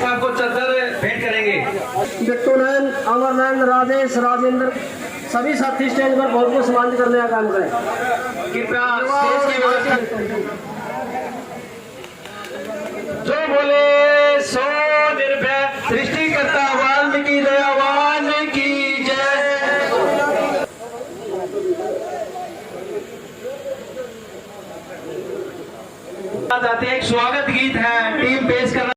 आपको चादर भेंट करेंगे। बिट्टूनयन, अमरनयन, राजेश, राजेंद्र सभी साथी स्टेज पर बहुत को सम्मानित करने का काम करें। कृपया स्टेज की व्यवस्था। जो बोले सो निर्भय सृष्टिकर्ता वाल्मीकि दयावान की जय। जाते एक स्वागत गीत है, टीम पेश कर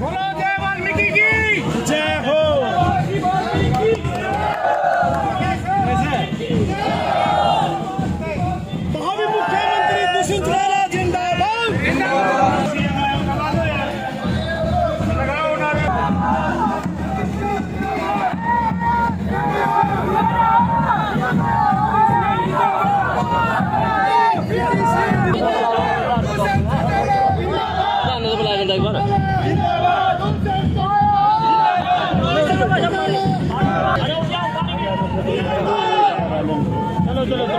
बोलो जय वाल्मीकि की जय हो। भावी मुख्यमंत्री दुष्यंत चौटाला जिंदाबाद। चलो चलो चलो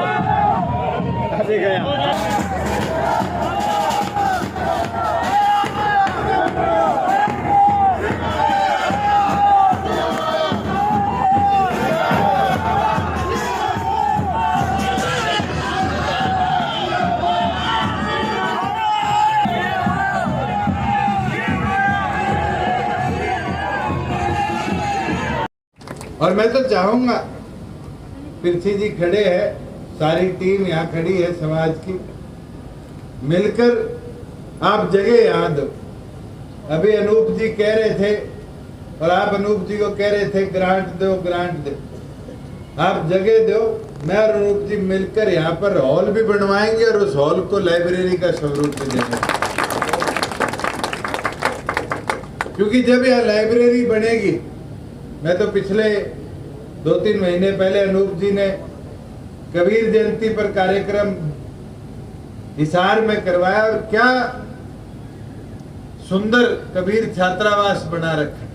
और मैं तो चाहूंगा, पृथ्वी जी खड़े हैं, सारी टीम यहाँ खड़ी है समाज की, मिलकर आप जगह यहाँ दो। अभी अनूप जी कह रहे थे और आप अनूप जी को कह रहे थे ग्रांट दो ग्रांट दो, आप जगह दो। मैं और अनूप जी मिलकर यहाँ पर हॉल भी बनवाएंगे और उस हॉल को लाइब्रेरी का स्वरूप देंगे, क्योंकि जब यहाँ लाइब्रेरी बनेगी, मैं तो पिछले 2-3 महीने पहले अनूप जी ने कबीर जयंती पर कार्यक्रम हिसार में करवाया और क्या सुंदर कबीर छात्रावास बना रखा।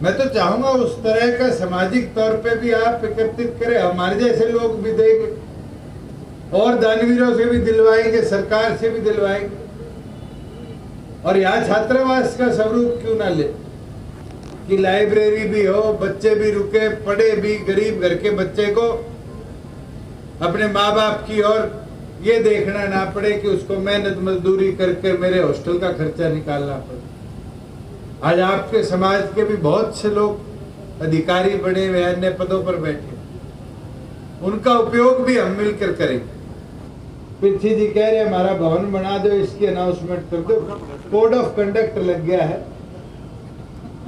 मैं तो चाहूंगा उस तरह का सामाजिक तौर पे भी आप एकत्रित करें, हमारे जैसे लोग भी देंगे और दानवीरों से भी दिलवाएंगे, सरकार से भी दिलवाएंगे। और यहाँ छात्रावास का स्वरूप क्यों ना ले कि लाइब्रेरी भी हो, बच्चे भी रुके पढ़े भी, गरीब घर के बच्चे को अपने माँ बाप की और ये देखना ना पड़े कि उसको मेहनत मजदूरी करके मेरे हॉस्टल का खर्चा निकालना पड़े। आज आपके समाज के भी बहुत से लोग अधिकारी बने हुए, अन्य पदों पर बैठे, उनका उपयोग भी हम मिलकर करेंगे। पृथ्वी जी कह रहे हमारा भवन बना दो, इसकी अनाउंसमेंट कर दो, कोड ऑफ कंडक्ट लग गया है।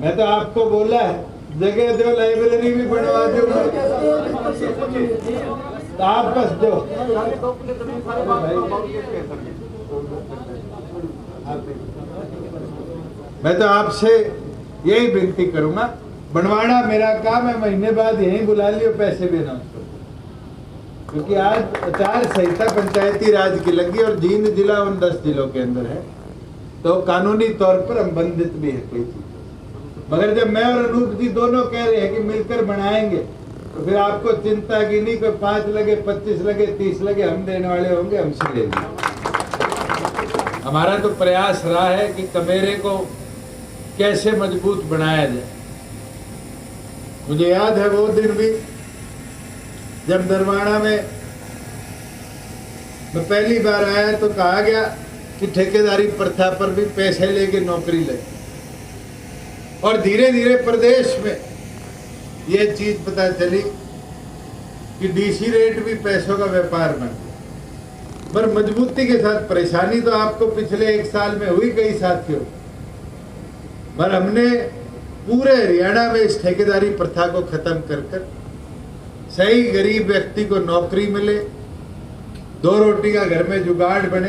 मैं तो आपको बोला है जगह दो, लाइब्रेरी भी बनवा दो, तो आप बस दो। मैं तो आपसे यही विनती करूंगा, बनवाना मेरा काम है, महीने बाद यहीं बुला लियो, पैसे भी अनाउंस कर दो। क्योंकि आज आचार संहिता पंचायती राज की लगी और जींद जिला उन 10 जिलों के अंदर है, तो कानूनी तौर पर हम बंधित भी है कोई चीज। मगर जब मैं और अनूप जी दोनों कह रहे हैं कि मिलकर बनाएंगे, तो फिर आपको चिंता की नहीं, कोई 5 लगे, 25 लगे, 30 लगे, हम देने वाले होंगे, हमसे ले लीजिए। हमारा तो प्रयास रहा है कि कमेरे को कैसे मजबूत बनाया जाए। मुझे याद है वो दिन भी जब दरवाड़ा में मैं पहली बार आया तो कहा गया कि ठेकेदारी प्रथा पर भी पैसे लेके नौकरी लगे, और धीरे धीरे प्रदेश में ये चीज पता चली कि डीसी रेट भी पैसों का व्यापार बन गया। पर मजबूती के साथ, परेशानी तो आपको पिछले 1 साल में हुई कई साथियों, पर हमने पूरे हरियाणा में इस ठेकेदारी प्रथा को खत्म कर सही गरीब व्यक्ति को नौकरी मिले, 2 रोटी का घर में जुगाड़ बने।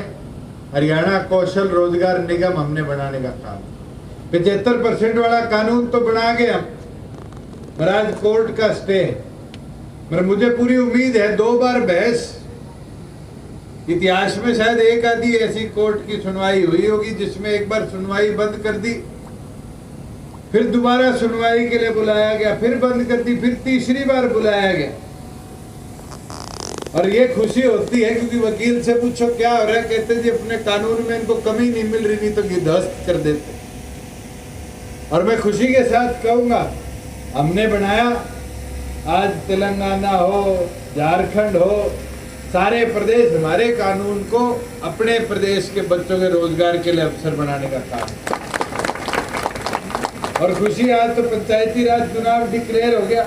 हरियाणा कौशल रोजगार निगम हमने बनाने का काम, 75% वाला कानून तो बना गए हम, पर आज कोर्ट का स्टे है। पर मुझे पूरी उम्मीद है 2 बार बहस, इतिहास में शायद एक आधी ऐसी कोर्ट की सुनवाई हुई होगी जिसमें एक बार सुनवाई बंद कर दी, फिर दोबारा सुनवाई के लिए बुलाया गया, फिर बंद कर दी, फिर तीसरी बार बुलाया गया। और ये खुशी होती है क्योंकि वकील से पूछो क्या हो रहा है, कहते जी अपने कानून में इनको कमी नहीं मिल रही, नहीं तो ध्वस्त कर देते। और मैं खुशी के साथ कहूंगा, हमने बनाया, आज तेलंगाना हो, झारखंड हो, सारे प्रदेश हमारे कानून को अपने प्रदेश के बच्चों के रोजगार के लिए अवसर बनाने का काम। और खुशी, आज तो पंचायती राज चुनाव डिक्लेयर हो गया।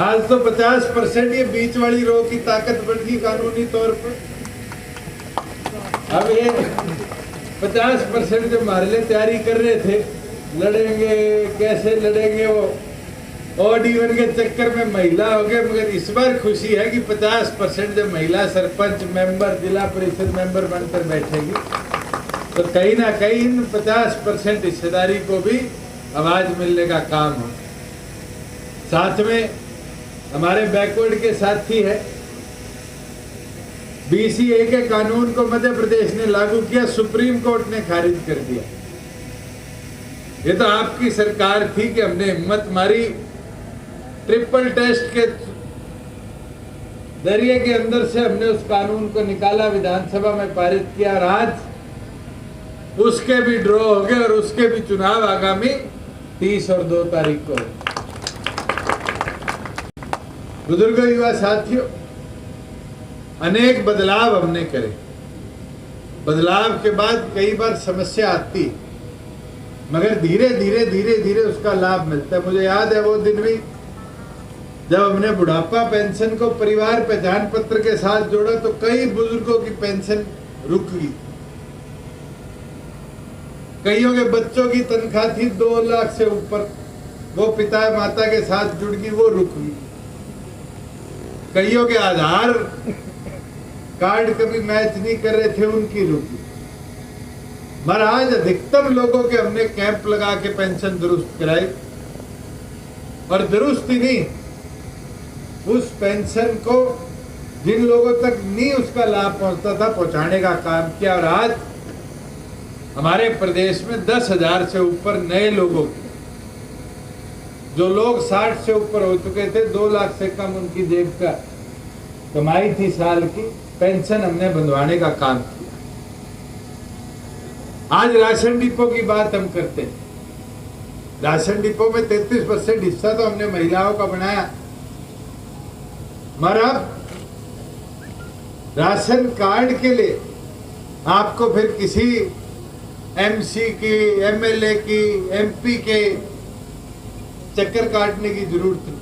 आज तो 50% ये बीच वाली रो की ताकत बढ़ गई कानूनी तौर पर। अब ये 50% जो हमारे लिए तैयारी कर रहे थे, लड़ेंगे कैसे लड़ेंगे, वो ऑड इवन के चक्कर में महिला हो गए। मगर इस बार खुशी है कि 50% जब महिला सरपंच मेंबर, जिला परिषद मेंबर बनकर बैठेगी, तो कहीं ना कहीं इन 50% हिस्सेदारी को भी आवाज मिलने का काम हो। साथ में हमारे बैकवर्ड के साथी है, BCA के कानून को मध्य प्रदेश ने लागू किया, सुप्रीम कोर्ट ने खारिज कर दिया। ये तो आपकी सरकार थी कि हमने हिम्मत मारी, ट्रिपल टेस्ट के जरिए के अंदर से हमने उस कानून को निकाला, विधानसभा में पारित किया, और आज उसके भी ड्रॉ हो गए और उसके भी चुनाव आगामी 30 और 2 तारीख को। बुजुर्गों, युवा साथियों, अनेक बदलाव हमने करे। बदलाव के बाद कई बार समस्या आती, मगर धीरे धीरे उसका लाभ मिलता है। मुझे याद है वो दिन भी जब हमने बुढ़ापा पेंशन को परिवार पहचान पत्र के साथ जोड़ा, तो कई बुजुर्गों की पेंशन रुक गई। कईयों के बच्चों की तनख्वाह थी 2 लाख से ऊपर, वो पिता माता के साथ जुड़ गई, वो रुक गई। कईयों के आधार कार्ड कभी मैच नहीं कर रहे थे, उनकी रुकी। मगर आज अधिकतम लोगों के हमने कैंप लगा के पेंशन दुरुस्त कराई, और दुरुस्त ही नहीं, उस पेंशन को जिन लोगों तक नहीं उसका लाभ पहुंचता था, पहुंचाने का काम किया। और आज हमारे प्रदेश में 10,000 से ऊपर नए लोगों की, जो लोग 60 से ऊपर हो चुके थे, 2 लाख से कम उनकी जेब का कमाई थी साल की, पेंशन हमने बंधवाने का काम किया। आज राशन डिपो की बात हम करते हैं। राशन डिपो में 33% हिस्सा तो हमने महिलाओं का बनाया, मगर अब राशन कार्ड के लिए आपको फिर किसी MC की, MLA की, MP के चक्कर काटने की जरूरत नहीं।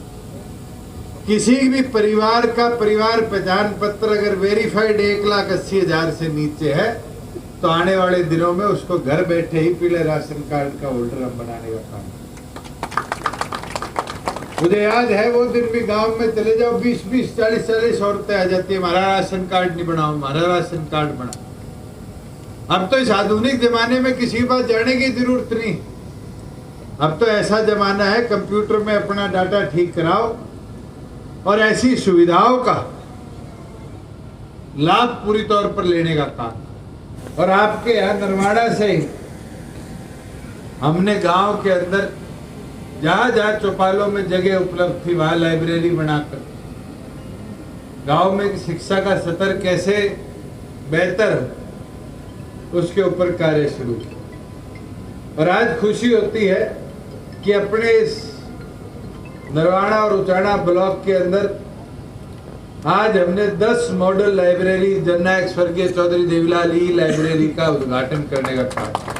किसी भी परिवार का परिवार पहचान पत्र अगर वेरीफाइड 1,80,000 से नीचे है, तो आने वाले दिनों में उसको घर बैठे ही पीले राशन कार्ड का होल्डर हम बनाने का काम। मुझे याद है वो दिन भी गांव में चले जाओ, 20-20, 40-40 औरतें आ जाती है, हमारा राशन कार्ड नहीं बनाओ, हमारा राशन कार्ड बना। अब तो इस आधुनिक जमाने में किसी बात जाने की जरूरत नहीं, अब तो ऐसा जमाना है, कंप्यूटर में अपना डाटा ठीक कराओ और ऐसी सुविधाओं का लाभ पूरी तौर पर लेने का काम। और आपके यहाँ नरवाड़ा से ही हमने गांव के अंदर जहां जहां चौपालों में जगह उपलब्ध थी वहां लाइब्रेरी बनाकर गांव में शिक्षा का स्तर कैसे बेहतर हो उसके ऊपर कार्य शुरू किया। और आज खुशी होती है कि अपने इस नरवाड़ा और उचाना ब्लॉक के अंदर आज हमने 10 मॉडल लाइब्रेरी जननायक स्वर्गीय चौधरी देवीलाल ई लाइब्रेरी का उद्घाटन करने का काम।